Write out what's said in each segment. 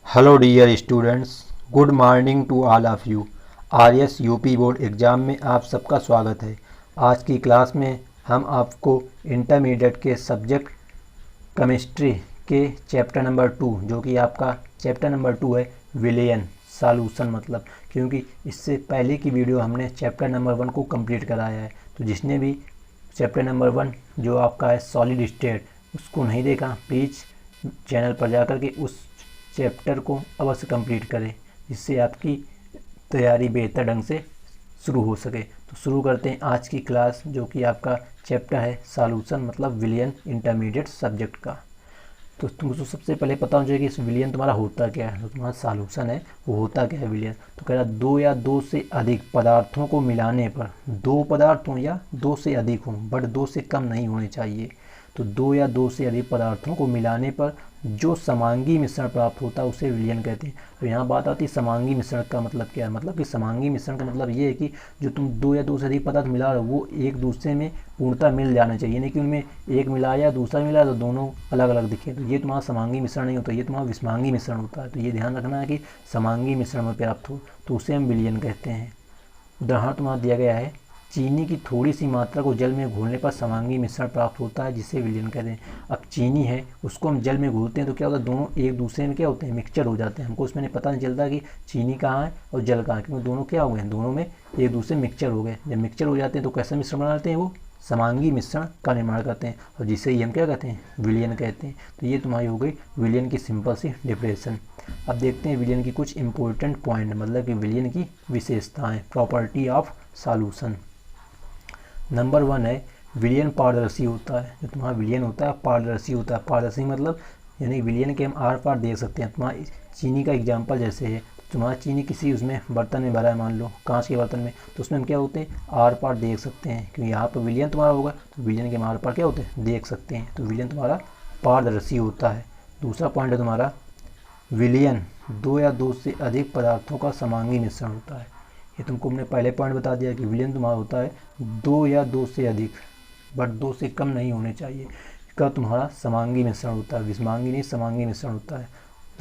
Hello dear students, good morning to all of you. RS UP board exam में आप सबका स्वागत है। आज की क्लास में हम आपको इंटरमीडिएट के सब्जेक्ट केमिस्ट्री के चैप्टर नंबर 2, जो कि आपका चैप्टर नंबर 2 है, विलयन सॉल्यूशन। मतलब क्योंकि इससे पहले की वीडियो हमने चैप्टर नंबर 1 को कंप्लीट कराया है, तो जिसने भी चैप्टर नंबर 1 जो आपका है सॉलिड स्टेट उसको नहीं देखा, प्लीज़ चैनल पर जाकर के उस चैप्टर को अवश्य कंप्लीट करें, जिससे आपकी तैयारी बेहतर ढंग से शुरू हो सके। तो शुरू करते हैं आज की क्लास, जो कि आपका चैप्टर है सॉल्यूशन, मतलब विलियन इंटरमीडिएट सब्जेक्ट का। तो तुमको सबसे पहले पता होना चाहिए कि इस विलियन तुम्हारा होता क्या है, जो तुम्हारा सॉल्यूशन है वो होता क्या है विलियन। तो कह रहा दो या दो से अधिक पदार्थों को मिलाने पर, दो पदार्थ हों या दो से अधिक हों, बट दो से कम नहीं होने चाहिए। तो दो या दो से अधिक पदार्थों को मिलाने पर जो समांगी मिश्रण प्राप्त होता है उसे विलयन कहते हैं। तो यहाँ बात आती है समांगी मिश्रण का मतलब क्या है। मतलब कि समांगी मिश्रण का मतलब ये है कि जो तुम दो या दो से अधिक पदार्थ मिला रहे हो वो एक दूसरे में पूर्णतः मिल जाना चाहिए, नहीं कि उनमें एक मिलाया दूसरा मिला तो दोनों अलग अलग दिखे, तो ये तुम्हारा समांगी मिश्रण नहीं होता, ये तुम्हारा विषमांगी मिश्रण होता है। तो ये ध्यान रखना है कि समांगी मिश्रण में प्राप्त हो तो उसे हम विलयन कहते हैं। उदाहरण तुम्हारा दिया गया है, चीनी की थोड़ी सी मात्रा को जल में घोलने पर समांगी मिश्रण प्राप्त होता है, जिसे विलयन कहते हैं। अब चीनी है, उसको हम जल में घोलते हैं तो क्या होता है, दोनों एक दूसरे में क्या होते हैं, मिक्सचर हो जाते हैं। हमको उसमें पता नहीं चलता कि चीनी कहाँ है और जल कहाँ है, क्योंकि दोनों क्या हो गए, दोनों में एक दूसरे मिक्सचर हो गए। जब मिक्सचर हो जाते हैं तो कैसा मिश्रण बनाते हैं, वो समांगी मिश्रण का निर्माण करते हैं, और जिसे ही हम क्या कहते हैं, विलयन कहते हैं। तो ये तुम्हारी हो गई विलयन की सिंपल सी डिफिनेशन। अब देखते हैं विलयन की कुछ इंपॉर्टेंट पॉइंट, मतलब कि विलयन की विशेषताएं, प्रॉपर्टी ऑफ सॉल्यूशन। नंबर 1 है विलयन पारदर्शी होता है। जो तुम्हारा विलयन होता है पारदर्शी होता है। पारदर्शी मतलब यानी विलयन के हम आर पार देख सकते हैं। तुम्हारा चीनी का एग्जाम्पल जैसे है, तुम्हारा चीनी किसी उसमें बर्तन में भरा है, मान लो कांच के बर्तन में, तो उसमें हम क्या होते हैं, आर पार देख सकते हैं, क्योंकि यहाँ पर विलयन तुम्हारा होगा तो विलयन के हम आर पार क्या होते हैं, देख सकते हैं। तो विलयन तुम्हारा पारदर्शी होता है। दूसरा पॉइंट है तुम्हारा विलयन दो या दो से अधिक पदार्थों का समांगी मिश्रण होता है। ये तुमको हमने पहले पॉइंट बता दिया कि विलयन तुम्हारा होता है दो या दो से अधिक, बट दो से कम नहीं होने चाहिए, का तुम्हारा समांगी मिश्रण होता है, विषमांगी नहीं समांगी मिश्रण होता है।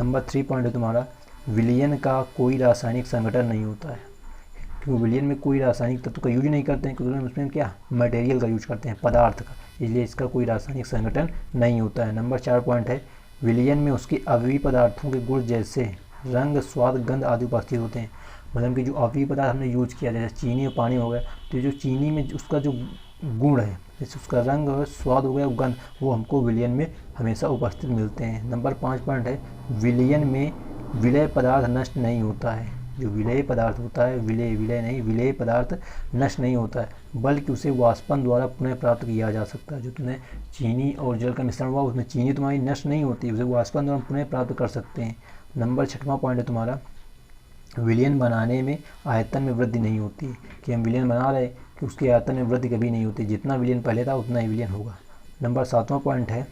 नंबर 3 पॉइंट है तुम्हारा विलयन का कोई रासायनिक संगठन नहीं होता है, क्योंकि विलयन में कोई रासायनिक तत्व का यूज नहीं करते हैं, क्योंकि उसमें क्या मटेरियल का यूज करते हैं, पदार्थ का, इसलिए इसका कोई रासायनिक संगठन नहीं होता है। नंबर 4 पॉइंट है विलयन में उसके अवयवी पदार्थों के गुण जैसे रंग, स्वाद, गंध आदि उपस्थित होते हैं। मतलब कि जो अवयवी पदार्थ हमने यूज किया, जैसे चीनी और पानी हो गया, तो जो चीनी में उसका जो गुण है, जैसे उसका रंग और स्वाद हो गया, गंध, वो हमको विलयन में हमेशा उपस्थित मिलते हैं। नंबर 5 पॉइंट है विलयन में विलय पदार्थ नष्ट नहीं होता है। जो विलय पदार्थ होता है, विलय पदार्थ नष्ट नहीं होता है, बल्कि उसे वाष्पन द्वारा पुनः प्राप्त किया जा सकता है। जो तुमने चीनी और जल का मिश्रण हुआ, उसमें चीनी तुम्हारी नष्ट नहीं होती, उसे वाष्पन द्वारा पुनः प्राप्त कर सकते हैं। नंबर 6वां पॉइंट है तुम्हारा विलयन बनाने में आयतन में वृद्धि नहीं होती, कि हम विलयन बना रहे कि उसके आयतन में वृद्धि कभी नहीं होती, जितना विलयन पहले था उतना ही विलयन होगा। नंबर 7वां पॉइंट है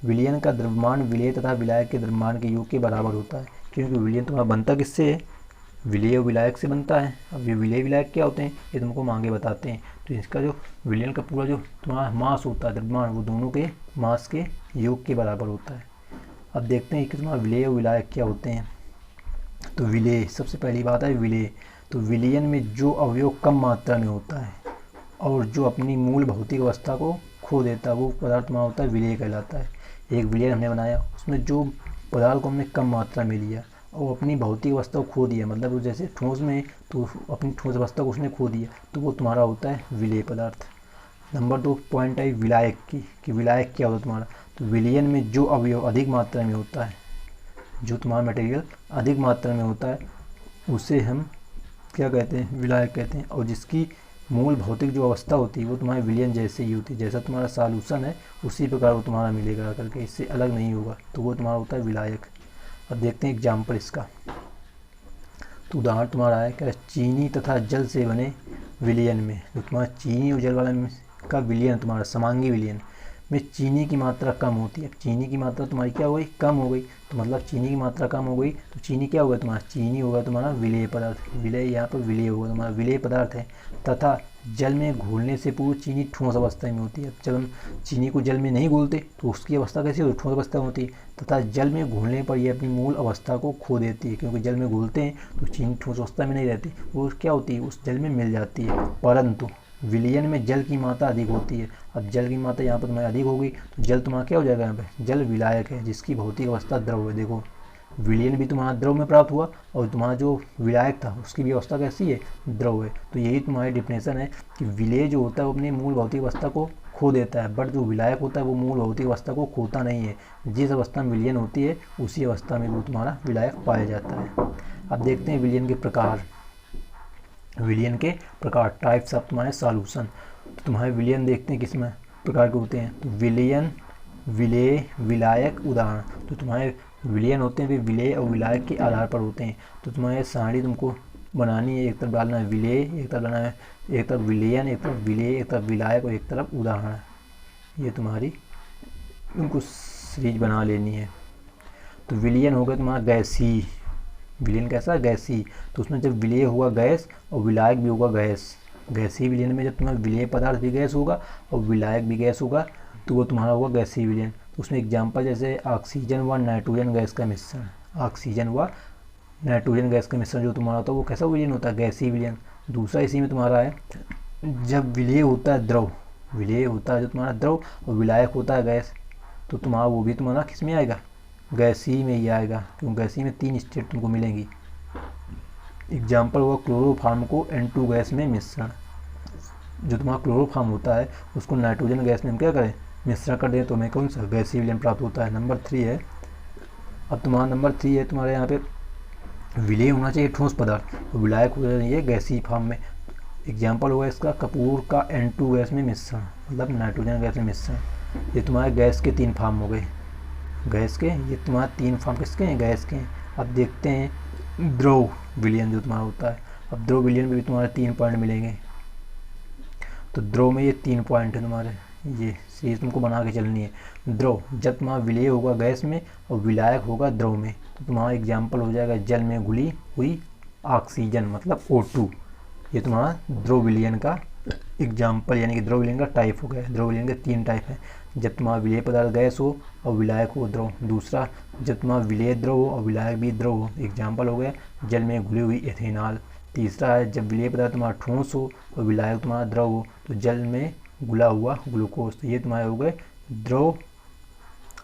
विलयन का द्रव्यमान विलेय तथा विलायक के द्रव्यमान के योग के बराबर होता है, क्योंकि विलयन तुम्हारा बनता किससे है, विलेय और विलायक से बनता है। अब ये विलेय विलायक क्या होते हैं ये तुमको आगे बताते हैं। तो इसका जो विलयन का पूरा जो तुम्हारा मास होता है, द्रव्यमान, वो दोनों के मास के योग के बराबर होता है। अब देखते हैं कि तुम्हारा विलेय और विलायक क्या होते हैं। तो विलेय, सबसे पहली बात है विलेय। तो विलयन में जो अवयव कम मात्रा में होता है और जो अपनी मूल भौतिक अवस्था को खो देता है, वो पदार्थ में होता है विलेय कहलाता है। एक विलयन हमने बनाया, उसमें जो पदार्थ को हमने कम मात्रा में लिया और अपनी भौतिक अवस्था को खो दिया, मतलब वो जैसे ठोस में तो अपनी ठोस अवस्था को उसने खो दिया, तो वो तुम्हारा होता है विलेय पदार्थ। नंबर 2 पॉइंट है विलायक की, कि विलायक क्या होता है तुम्हारा। तो विलयन में जो अवयव अधिक मात्रा में होता है, जो तुम्हारा मटेरियल अधिक मात्रा में होता है, उसे हम क्या कहते हैं, विलायक कहते हैं। और जिसकी मूल भौतिक जो अवस्था होती है वो तुम्हारे विलयन जैसे ही होती है, जैसा तुम्हारा सॉल्यूशन है उसी प्रकार वो तुम्हारा मिलेगा करके, इससे अलग नहीं होगा, तो वो तुम्हारा होता है विलायक। अब देखते हैं एग्जाम्पल इसका। तो उदाहरण तुम्हारा है क्या, चीनी तथा जल से बने विलयन में, जो तुम्हारा चीनी और जल वाला का विलयन, तुम्हारा समांगी विलयन में चीनी की मात्रा कम होती है। चीनी की मात्रा तुम्हारी क्या हो गई, कम हो गई, तो मतलब चीनी की मात्रा कम हो गई, तो चीनी क्या होगा तुम्हारा, चीनी होगा तुम्हारा विलेय पदार्थ, विलेय यहाँ पर विलेय होगा तुम्हारा विलेय पदार्थ है। तथा जल में घोलने से पूर्व चीनी ठोस अवस्था में होती है। जब हम चीनी को जल में नहीं घोलते तो उसकी अवस्था कैसी होती है, ठोस अवस्था में होती है, तथा जल में घोलने पर यह अपनी मूल अवस्था को खो देती है, क्योंकि जल में घोलते हैं तो चीनी ठोस अवस्था में नहीं रहती, वो क्या होती है, उस जल में मिल जाती है। परंतु विलयन में जल की मात्रा अधिक होती है। अब जल की मात्रा यहाँ पर तुम्हारी अधिक होगी तो जल तुम्हारा क्या हो जाएगा, यहाँ पे जल विलायक है, जिसकी भौतिक अवस्था द्रव है। देखो विलयन भी तुम्हारा द्रव में प्राप्त हुआ और तुम्हारा जो विलायक था उसकी भी अवस्था कैसी है, द्रव है। तो यही तुम्हारी डिफिनेशन है कि विलेय जो होता है वो अपनी मूल भौतिक अवस्था को खो देता है, बट जो विलायक होता है वो मूल भौतिक अवस्था को खोता नहीं है। जिस अवस्था में विलयन होती है उसी अवस्था में वो तुम्हारा विलायक पाया जाता है। अब देखते हैं विलयन के प्रकार। विलयन के प्रकार, टाइप्स ऑफ तुम्हारे सॉल्यूशन। तो तुम्हारे विलयन देखते हैं किस में प्रकार के होते हैं, तो विलयन, विलेय, विलायक, उदाहरण। तो तुम्हारे विलयन होते हैं वे विलेय और विलायक के आधार पर होते हैं। तो तुम्हारे सारणी तुमको बनानी है, एक तरफ डालना है विलेय, एक तरफ डालना है, एक तरफ विलयन, एक तरफ विलेय, एक तरफ विलायक और एक तरफ उदाहरण। ये तुम्हारी उनको सीरीज बना लेनी है। तो विलयन हो गया तुम्हारा गैसीय। विलयन कैसा, गैसीय। तो उसमें जब विलेय होगा गैस और विलायक भी होगा गैस। गैसीय विलयन में जब तुम्हारा विलेय पदार्थ भी गैस होगा और विलायक भी गैस होगा तो वो तुम्हारा होगा गैसीय विलयन। तो उसमें एग्जांपल जैसे ऑक्सीजन व नाइट्रोजन गैस का मिश्रण, ऑक्सीजन व नाइट्रोजन गैस का मिश्रण जो तुम्हारा होता है वो कैसा विलयन होता है, गैसीय विलयन। दूसरा इसी में तुम्हारा है जब विलेय होता है द्रव, विलेय होता है जो तुम्हारा द्रव और विलायक होता है गैस, तो तुम्हारा वो भी तुम्हारा किस में आएगा, गैसीय में ही आएगा, क्योंकि गैसीय में 3 स्टेट तुमको मिलेंगी। एग्जाम्पल हुआ क्लोरोफार्म को N2 गैस में मिश्रण। जो तुम्हारा क्लोरोफार्म होता है उसको नाइट्रोजन गैस में हम क्या करें, मिश्रण कर दें, तो हमें कौन सा गैसीय विलयन प्राप्त होता है। नंबर 3 है, अब तुम्हारा नंबर 3 है तुम्हारे यहाँ पे विलेय होना चाहिए ठोस पदार्थ और विलायक होना चाहिए गैसीय फॉर्म में। एग्जाम्पल हुआ इसका कपूर का N2 गैस में मिश्रण, मतलब नाइट्रोजन गैस में मिश्रण। ये तुम्हारे गैस के 3 फॉर्म हो गए, गैस के, ये तुम्हारा 3 फॉर्म किसके हैं, गैस के हैं। अब देखते हैं द्रव विलयन जो तुम्हारा होता है। अब द्रव विलयन में भी तुम्हारे 3 पॉइंट मिलेंगे। तो द्रव में ये 3 पॉइंट है तुम्हारे, ये सीरीज तुमको बना के चलनी है। द्रव जब तुम्हारा विलेय होगा गैस में और विलायक होगा द्रव में, तो तुम्हारा एग्जाम्पल हो जाएगा जल में घुली हुई ऑक्सीजन, मतलब O2। ये तुम्हारा द्रव विलयन का एग्जाम्पल, यानी कि द्रव विलयन का टाइप हो गया। द्रव विलयन के 3 टाइप हैं, जब तुम्हारा विलेय पदार्थ गैस हो और विलायक हो द्रव। दूसरा जब तुम्हारा विलेय द्रव हो और विलायक भी द्रव हो, एग्जाम्पल हो गया जल में घुली हुई एथेनॉल। तीसरा है जब विलेय पदार्थ तुम्हारा ठोस हो और विलायक तुम्हारा द्रव हो, तो जल में घुला हुआ ग्लूकोज। तो ये तुम्हारे हो गए द्रव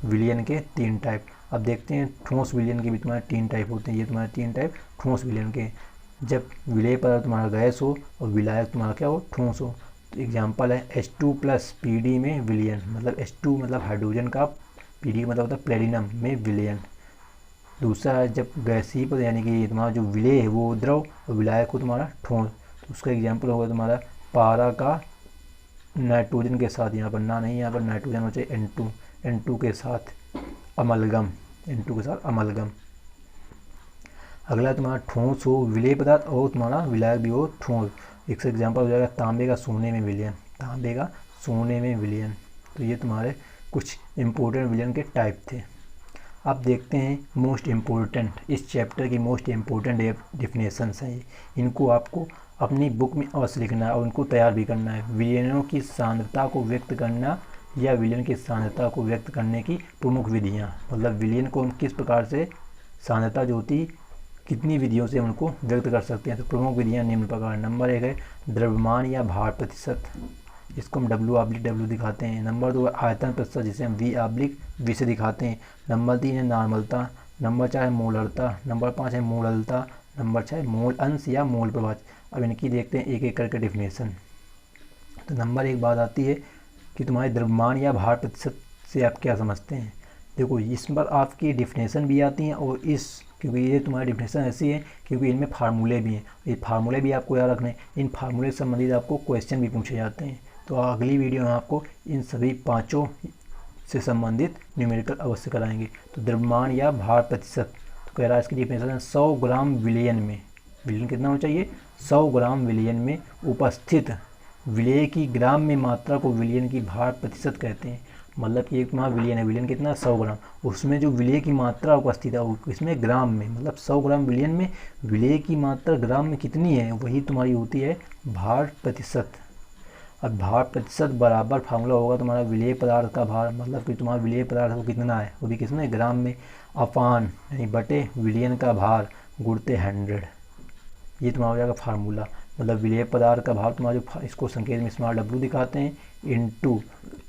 विलयन के 3 टाइप। अब देखते हैं ठोस विलयन के भी तुम्हारे 3 टाइप होते हैं। ये तुम्हारे 3 टाइप ठोस विलयन के, जब विलेय पदार्थ तुम्हारा गैस हो और विलायक तुम्हारा क्या हो, ठोस हो। तो एग्जाम्पल है H2 + PD में विलयन, मतलब H2 मतलब हाइड्रोजन का, PD मतलब होता है प्लेटिनम में विलयन। दूसरा है जब गैसीय पदार्थ यानी कि तुम्हारा जो विलेय है वो द्रव और विलायक हो तुम्हारा ठोस, तो उसका एग्जाम्पल होगा तुम्हारा पारा का नाइट्रोजन के साथ, यहाँ पर ना नहीं, यहाँ पर नाइट्रोजन हो चाहिए N2 के साथ अमलगम, N2 के साथ अमलगम। अगला तुम्हारा ठोस हो विलेय पदार्थ और तुम्हारा विलायक भी हो ठोस, एक से एग्जाम्पल हो जाएगा तांबे का सोने में विलयन, तांबे का सोने में विलयन। तो ये तुम्हारे कुछ इम्पोर्टेंट विलयन के टाइप थे। अब देखते हैं मोस्ट इम्पोर्टेंट, इस चैप्टर की मोस्ट इम्पोर्टेंट डिफिनेशंस हैं। इनको आपको अपनी बुक में अवश्य लिखना है और उनको तैयार भी करना है। विलयनों की सांद्रता को व्यक्त करना या विलयन की सांद्रता को व्यक्त करने की प्रमुख विधियाँ, मतलब विलयन को हम किस प्रकार से सांद्रता जो होती कितनी विधियों से उनको व्यक्त कर सकते हैं। तो प्रमुख विधियाँ निम्न प्रकार। नंबर 1 है द्रव्यमान या भार प्रतिशत, इसको हम W/W दिखाते हैं। नंबर 2 है आयतन प्रतिशत, जिसे हम V/V से दिखाते हैं। नंबर 3 है नॉर्मलता। नंबर 4 है मोलरता। नंबर 5 है मोललता। नंबर 6 है मोल अंश या मोल प्रभाव। अब इनकी देखते हैं एक एक करके डिफिनेशन। तो नंबर 1 बात आती है कि तुम्हारे द्रव्यमान या भार प्रतिशत से आप क्या समझते हैं। देखो इस पर आपकी डिफिनेशन भी आती हैं और क्योंकि ये तुम्हारी डिफिनेशन ऐसी है क्योंकि इनमें फार्मूले भी हैं, ये फार्मूले भी आपको याद रखने, इन फार्मूले से संबंधित आपको क्वेश्चन भी पूछे जाते हैं। तो अगली वीडियो में आपको इन सभी 5 से संबंधित न्यूमेरिकल अवश्य कराएंगे। तो द्रव्यमान या भार प्रतिशत, तो कह रहा है इसकी डिफिनेशन है 100 ग्राम विलयन में, विलयन कितना होना चाहिए, 100 ग्राम विलयन में उपस्थित विलेय की ग्राम में मात्रा को विलयन की भार प्रतिशत कहते हैं। मतलब कि एक तुम्हारा विलयन है, विलयन कितना 100 ग्राम, उसमें जो विलेय की मात्रा उपस्थित है वो इसमें ग्राम में, मतलब 100 ग्राम विलयन में विलेय की मात्रा ग्राम में कितनी है, वही तुम्हारी होती है भार प्रतिशत। अब भार प्रतिशत बराबर फार्मूला होगा तुम्हारा विलेय पदार्थ का भार, मतलब कि तुम्हारा विलेय पदार्थ वो कितना है, वो भी किसमें, ग्राम में, अपान यानी बटे विलयन का भार गुणते 100, ये तुम्हारा हो जाएगा फार्मूला। मतलब विलेय पदार्थ का भार तुम्हारा जो इसको संकेत में स्मॉल W दिखाते हैं, इनटू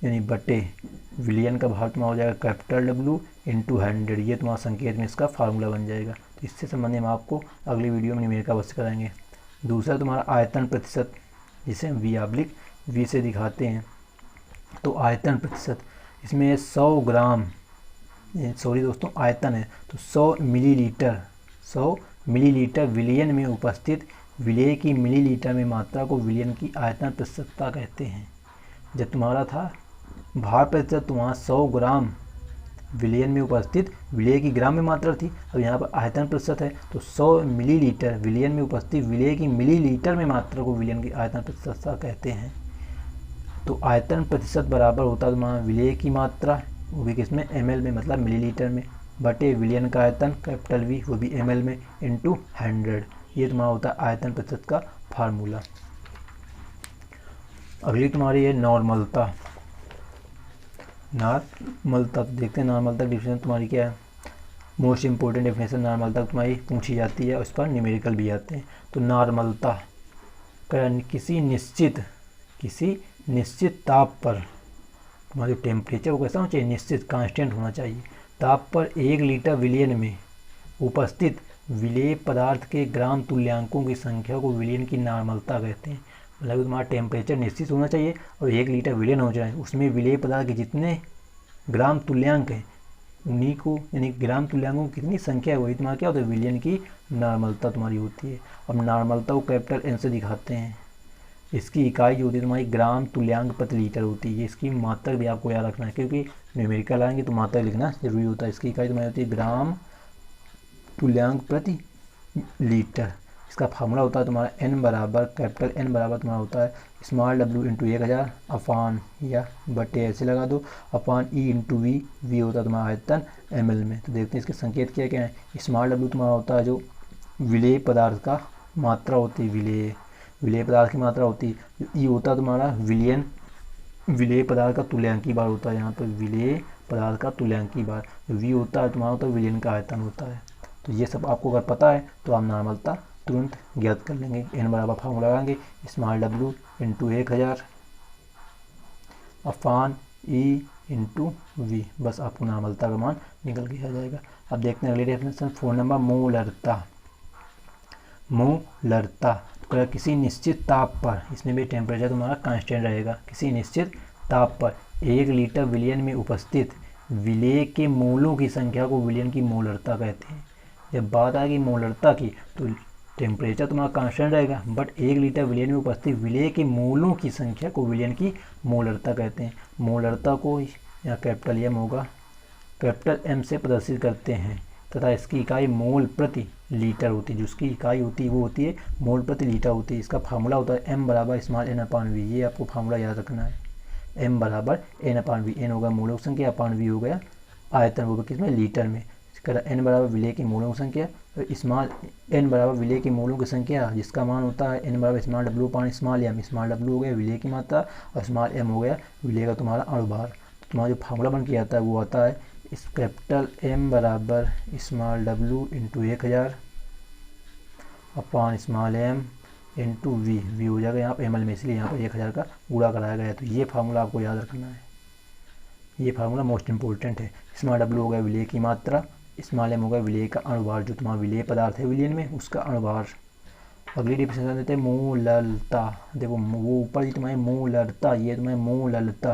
यानी बटे विलयन का भार तुम्हारा हो जाएगा कैपिटल W इंटू 100, ये तुम्हारा संकेत में इसका फार्मूला बन जाएगा। तो इससे संबंधित हम आपको अगली वीडियो में न्यूमेरिकल अवश्य कराएंगे। दूसरा तुम्हारा आयतन प्रतिशत, जिसे हम V से दिखाते हैं। तो आयतन प्रतिशत, इसमें 100 ग्राम, सॉरी दोस्तों आयतन है, तो 100 मिलीलीटर विलयन में उपस्थित विलेय की मिलीलीटर में मात्रा को विलयन की आयतन प्रतिशतता कहते हैं। जब तुम्हारा था भार प्रतिशत, तुम्हारा 100 ग्राम विलयन में उपस्थित विलेय की ग्राम में मात्रा थी, अब यहाँ पर आयतन प्रतिशत है, तो 100 मिलीलीटर विलयन में उपस्थित विलेय की मिलीलीटर में मात्रा को विलयन की आयतन प्रतिशतता कहते हैं। तो आयतन प्रतिशत बराबर होता है तुम्हारा विलेय की मात्रा, वो भी किसमें, ml में, मतलब मिलीलीटर में, बटे विलयन का आयतन कैपिटल V, वो भी ml में, इंटू 100, ये तुम्हारा होता है आयतन प्रतिशत का फार्मूला। अगली तुम्हारी है नॉर्मलता। तो देखते हैं नॉर्मलता डिफिनेशन तुम्हारी क्या है। मोस्ट इंपॉर्टेंट डिफिनेशन नॉर्मलता तुम्हारी पूछी जाती है, उस पर न्यूमेरिकल भी आते हैं। तो नॉर्मलता किसी निश्चित ताप पर तुम्हारा जो टेम्परेचर वो कैसा होना चाहिए, निश्चित कांस्टेंट होना चाहिए। ताप पर 1 लीटर विलयन में उपस्थित विलेय पदार्थ के ग्राम तुल्यांकों की संख्या को विलयन की नॉर्मलता कहते हैं। मतलब तुम्हारा टेम्परेचर निश्चित होना चाहिए और 1 लीटर विलयन हो जाए, उसमें विलेय पदार्थ के जितने ग्राम तुल्यांक हैं उन्हीं को, यानी ग्राम तुल्यांकों की कितनी संख्या है वही तुम्हारा क्या होता है, विलयन की नॉर्मलता तुम्हारी होती है। अब नॉर्मलता को कैपिटल N से दिखाते हैं। इसकी इकाई जो होती है तुम्हारी ग्राम तुल्यांक प्रति लीटर होती है। इसकी मात्रा भी आपको याद रखना है, क्योंकि न्यूमेरिकल आएंगे तो मात्रा लिखना जरूरी होता है। इसकी इकाई तुम्हारी होती है ग्राम तुल्यांक प्रति लीटर। इसका फार्मूला होता है तुम्हारा N बराबर, कैपिटल N बराबर तुम्हारा होता है स्मॉल W इंटू 1000 अपान, या बटे ऐसे लगा दो, अपान E इंटू V होता है तुम्हारा आयतन ml में। तो देखते हैं इसके संकेत क्या क्या है। स्मॉल W तुम्हारा होता है जो विलेय पदार्थ का मात्रा होती है, विलेय पदार्थ की मात्रा होती है। जो E होता है तुम्हारा विलेय पदार्थ का तुल्यांकी बार होता है, यहाँ पर विलेय पदार्थ का तुल्यांकी बार। जो V होता है तुम्हारा होता है विलयन का आयतन होता है। तो ये सब आपको अगर पता है तो आप नॉर्मलता तुरंत ज्ञात कर लेंगे। N बराबर फार्मूला लगाएंगे स्मॉल W इंटू 1000 अपान E इंटू V, बस आपको नॉर्मलता का मान निकल के आ जाएगा। अब देखते हैं अगली डेफिनेशन, 4 नंबर मोलरता। तो किसी निश्चित ताप पर, इसमें भी टेम्परेचर तुम्हारा कांस्टेंट रहेगा, किसी निश्चित ताप पर 1 लीटर विलयन में उपस्थित विलेय के मोलों की संख्या को विलयन की मोलरता कहते हैं। जब बात आएगी मोलरता की तो टेम्परेचर तुम्हारा कांस्टेंट रहेगा, बट 1 लीटर विलयन में उपस्थित विलेय के मोलों की संख्या को विलयन की मोलरता कहते हैं। मोलरता को यहाँ कैपिटल M होगा, कैपिटल M से प्रदर्शित करते हैं तथा इसकी इकाई मोल प्रति लीटर होती है। जिसकी इकाई होती है वो होती है मोल प्रति लीटर होती है। इसका फार्मूला होता है M बराबर स्मॉल N अपान V, ये आपको फार्मूला याद रखना है। M बराबर N अपान V, N होगा मोलों की संख्या, अपान V हो गया आयतन, वो किसमें, लीटर में। N बराबर विलेय की मोलों की संख्या, स्मॉल N बराबर विलेय की मोलों की संख्या, जिसका मान होता है N बराबर स्मॉल W अपान स्मॉल M। स्मॉल W हो गया विलेय की मात्रा और स्मॉल M हो गया विलेय का तुम्हारा अणुभार। तो तुम्हारा जो फार्मूला बन के आता है वो आता है इस कैपिटल M बराबर स्मॉल W इंटू 1000 अपान स्मॉल M इंटू V हो जाएगा यहाँ पर ml में, इसलिए यहाँ पर 1000 का गुणा कराया गया है। तो ये फार्मूला आपको याद रखना है, ये फार्मूला मोस्ट इंपॉर्टेंट है। स्मॉल W हो गया विलेय की मात्रा, स्मॉल M हो गया विलेय का अणुभार, जो तुम्हारा विलेय पदार्थ है विलयन में उसका अणुभार। अगली डिफिनेशन देते हैं मोललता। देखो वो ऊपर ही तुम्हारी मोलरता, ये तुम्हारी मोललता।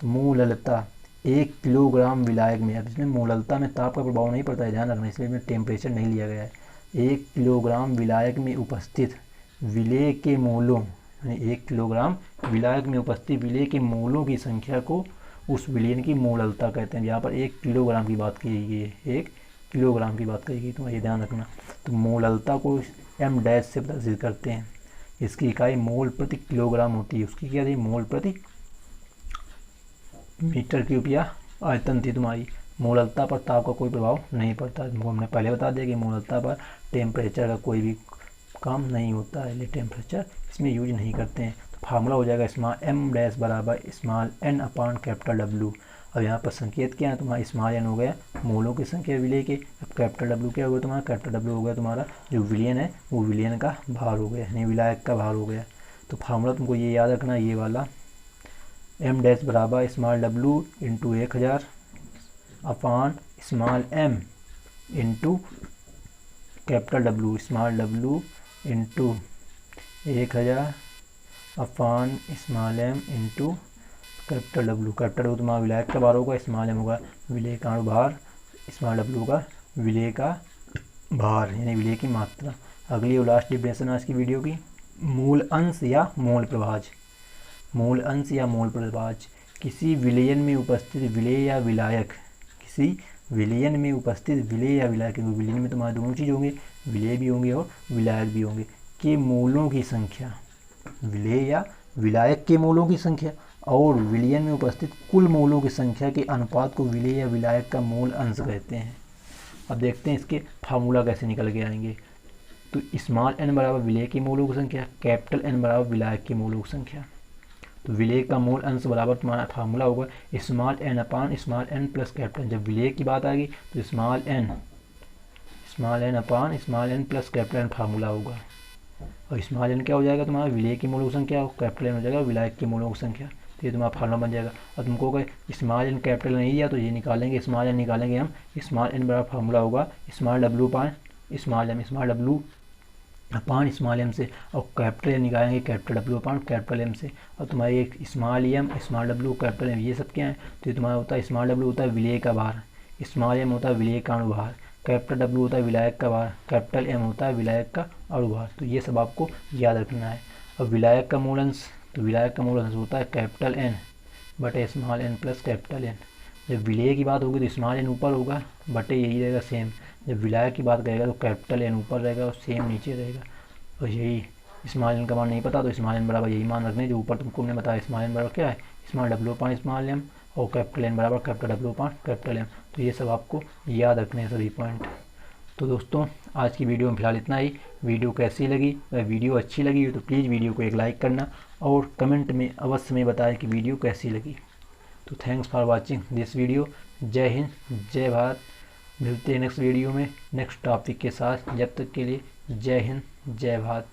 तो मोललता 1 किलोग्राम विलायक में, अब इसमें मोललता में ताप का प्रभाव नहीं पड़ता है, ध्यान रखना, इसलिए इसमें टेम्परेचर नहीं लिया गया है। 1 किलोग्राम विलायक में उपस्थित विलेय के मोलों, यानी 1 किलोग्राम विलायक में उपस्थित विलेय के मोलों की संख्या को उस विलयन की मोललता कहते हैं। यहाँ पर 1 किलोग्राम की बात की गई है, 1 किलोग्राम की बात कही गई, तो ये ध्यान रखना। तो मोललता को M डैश से प्रदर्शित करते हैं। इसकी इकाई मोल प्रति किलोग्राम होती है, उसकी क्या थी, मोल प्रति मीटर क्यूब या आयतन थी तुम्हारी। मोललता पर ताप का कोई प्रभाव नहीं पड़ता, तुमको हमने पहले बता दिया कि मोललता पर टेम्परेचर का कोई भी काम नहीं होता है, इसलिए टेम्परेचर इसमें यूज नहीं करते हैं। तो फार्मूला हो जाएगा स्मॉल एम डैश बराबर small N upon capital W. अब यहाँ पर संकेत क्या है तुम्हारा, स्मॉल एन हो गया मोलों की संख्या विलय के, अब कैपिटल डब्ल्यू क्या होगा तुम्हारा, कैपिटल डब्ल्यू हो गया तुम्हारा जो विलयन है वो विलयन का भार हो गया, यानी विलायक का भार हो गया। तो फार्मूला तुमको ये याद रखना, ये वाला एम डैश बराबर small W into 1000 upon small M into capital W, small W into 1000 upon small M into capital W. Capital W तुम्हारा विलायक का भार होगा, स्मॉल एम होगा विलेय का भार, स्मॉल डब्ल्यू का विलेय का भार यानी विलेय की मात्रा। अगली और लास्ट डिफिनेशन आज की वीडियो की, मूल अंश या मोल प्रभाज। मूल अंश या मोल प्रभाज किसी विलयन में उपस्थित विलेय या विलायक, किसी विलयन में उपस्थित विलेय या विलायक, विलयन में तुम्हारे दोनों चीज़ होंगे, विलेय भी होंगे और विलायक भी होंगे, के मूलों की संख्या, विलेय या विलायक के मूलों की संख्या और विलयन में उपस्थित कुल मूलों की संख्या के अनुपात को विलेय या विलायक का मूल अंश कहते हैं। अब देखते हैं इसके फार्मूला कैसे निकल के आएंगे। तो स्मॉल एन बराबर विलेय के मूलों की संख्या, कैपिटल एन बराबर विलायक के मूलों की संख्या। तो विलेय का मूल अंश बराबर तुम्हारा फार्मूला होगा small N upon small N plus capital. जब विलेय की बात आएगी तो small N upon small N plus capital N formula होगा। और स्मॉल एन क्या हो जाएगा तुम्हारा, विलेय के मूलों की संख्या, और कैपिटल एन हो जाएगा विलायक के मूलों की संख्या। तो ये तुम्हारा फार्मूला बन जाएगा। और तुमको अगर स्मॉल एन कैपिटल नहीं दिया तो ये निकालेंगे, स्मॉल एन निकालेंगे हम, स्मॉल एन बराबर फार्मूला होगा small W upon small M, small W upon small M से, और कैपिटल एम निकालेंगे capital W upon capital M से। और तुम्हारी एक small M, small W, capital M, ये सब क्या है, तो ये तुम्हारा होता है स्मॉल डब्ल्यू होता है विलेय का भार, स्मॉल एम होता है विलेय का अनुभार, कैपिटल डब्ल्यू होता है विलायक का भार, कैपिटल एम होता है विलायक का अनुभार। तो ये सब आपको याद रखना है। अब विलायक का मूल अंश, तो विलायक का मूल अंश होता है कैपिटल एन बटे small N plus capital N. जब विलेय की बात होगी तो स्मॉल एन ऊपर होगा बटे यही रहेगा सेम। जब विलायक की बात करेगा तो कैपिटल एन ऊपर रहेगा और सेम नीचे रहेगा। और यही स्मॉल एन का मान नहीं पता तो स्मॉल एन बराबर यही मान रखने जो ऊपर तुमको हमने बताया, स्मॉल एन बराबर क्या है, small W upon small M, और कैपिटल एन बराबर capital W upon capital M. तो ये सब आपको याद रखने हैं सभी पॉइंट। तो दोस्तों आज की वीडियो में फिलहाल इतना ही। वीडियो कैसी लगी, अगर वीडियो अच्छी लगी तो प्लीज़ वीडियो को एक लाइक करना और कमेंट में अवश्य में बताएं कि वीडियो कैसी लगी। तो thanks for watching this video. जय हिंद, जय भारत। मिलते हैं नेक्स्ट वीडियो में नेक्स्ट टॉपिक के साथ। जब तक के लिए जय हिंद, जय भारत।